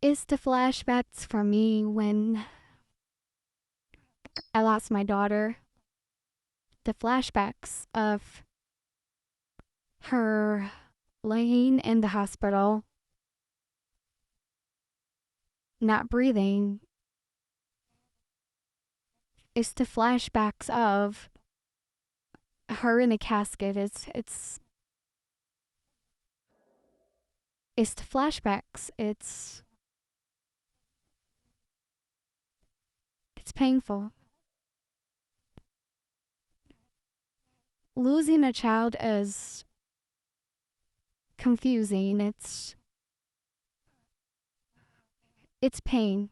It's the flashbacks for me when I lost my daughter. The flashbacks of her laying in the hospital, not breathing. It's the flashbacks of her in a casket. It's the flashbacks. It's painful. Losing a child is confusing. It's pain.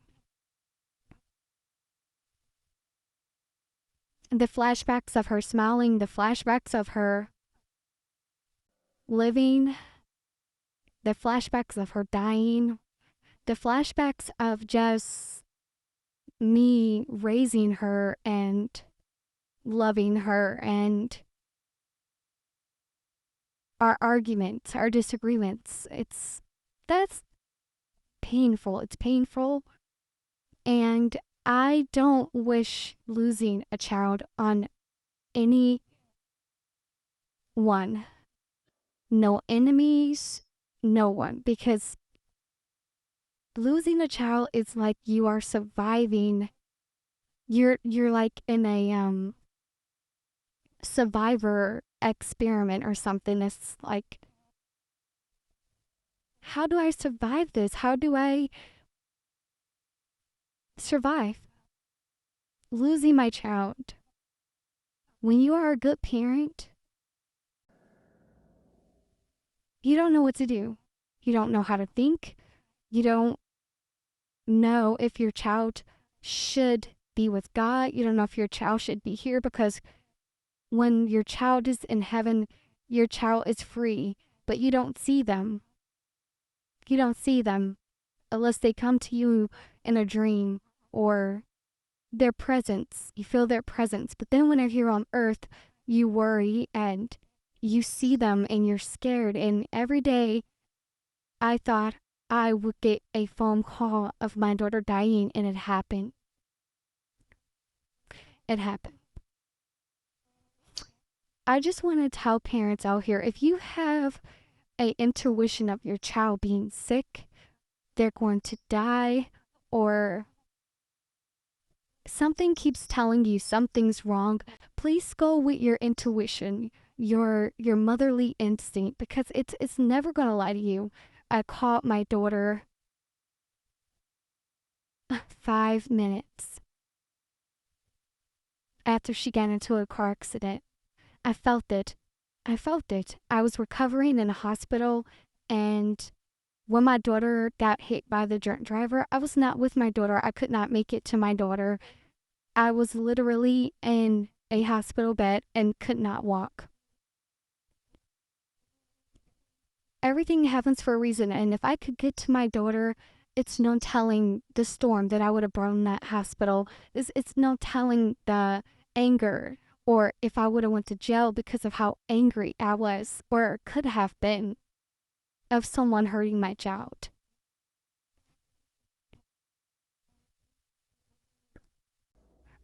The flashbacks of her smiling, the flashbacks of her living, the flashbacks of her dying, the flashbacks of just me raising her and loving her, and our arguments, our disagreements. That's painful. It's painful. And I don't wish losing a child on anyone. No enemies, no one. Because losing a child is like you are surviving. You're like in a survivor experiment or something. It's like, how do I survive this? How do I survive losing my child? When you are a good parent, you don't know what to do. You don't know how to think. You don't know if your child should be with God. You don't know if your child should be here, because when your child is in heaven, your child is free, but you don't see them. You don't see them unless they come to you in a dream, or their presence. You feel their presence. But then when they're here on earth, you worry and you see them and you're scared. And every day I thought I would get a phone call of my daughter dying, and it happened. It happened. I just want to tell parents out here, if you have a intuition of your child being sick, they're going to die, or something keeps telling you something's wrong, please go with your intuition, your motherly instinct, because it's never going to lie to you. I caught my daughter 5 minutes after she got into a car accident. I felt it. I felt it. I was recovering in a hospital, and when my daughter got hit by the drunk driver, I was not with my daughter. I could not make it to my daughter. I was literally in a hospital bed and could not walk. Everything happens for a reason, and if I could get to my daughter, it's no telling the storm that I would have brought in that hospital. It's no telling the anger, or if I would have went to jail because of how angry I was, or could have been, of someone hurting my child.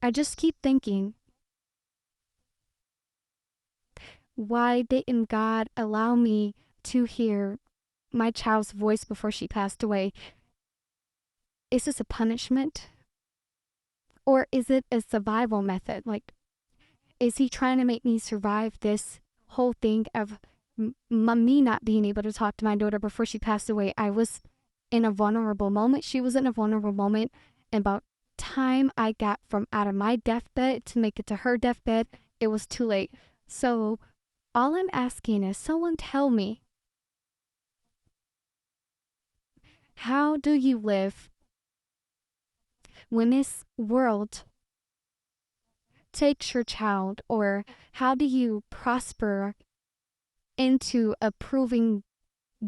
I just keep thinking, why didn't God allow me to hear my child's voice before she passed away? Is this a punishment? Or is it a survival method? Like, is he trying to make me survive this whole thing of me not being able to talk to my daughter before she passed away? I was in a vulnerable moment. She was in a vulnerable moment. And about time I got from out of my deathbed to make it to her deathbed, it was too late. So all I'm asking is, someone tell me, how do you live when this world takes your child? Or how do you prosper into approving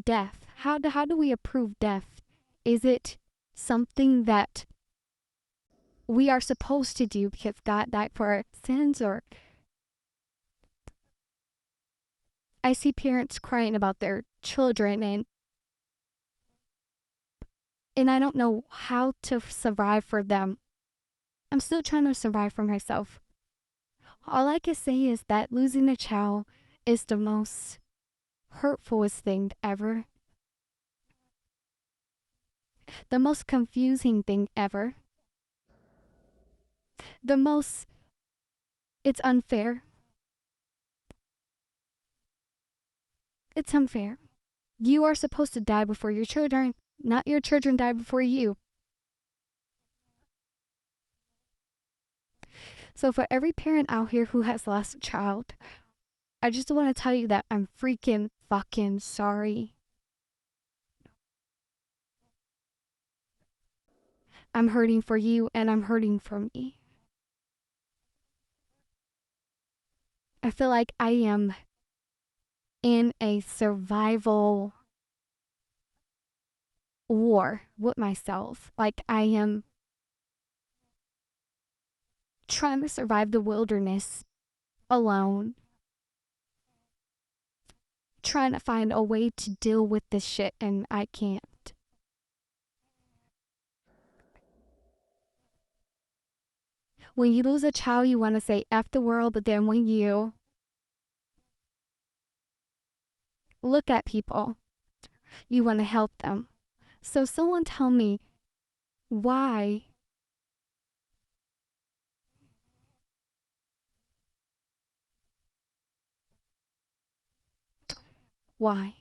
death? How do we approve death? Is it something that we are supposed to do because God died for our sins? Or I see parents crying about their children, and and I don't know how to survive for them. I'm still trying to survive for myself. All I can say is that losing a child is the most hurtfulest thing ever. The most confusing thing ever. It's unfair. It's unfair. You are supposed to die before your children, not your children die before you. So for every parent out here who has lost a child, I just want to tell you that I'm freaking fucking sorry. I'm hurting for you and I'm hurting for me. I feel like I am in a survival war with myself. Like I am trying to survive the wilderness alone, trying to find a way to deal with this shit, and I can't. When you lose a child, you want to say F the world, but then when you look at people, you want to help them. So someone tell me why. Why?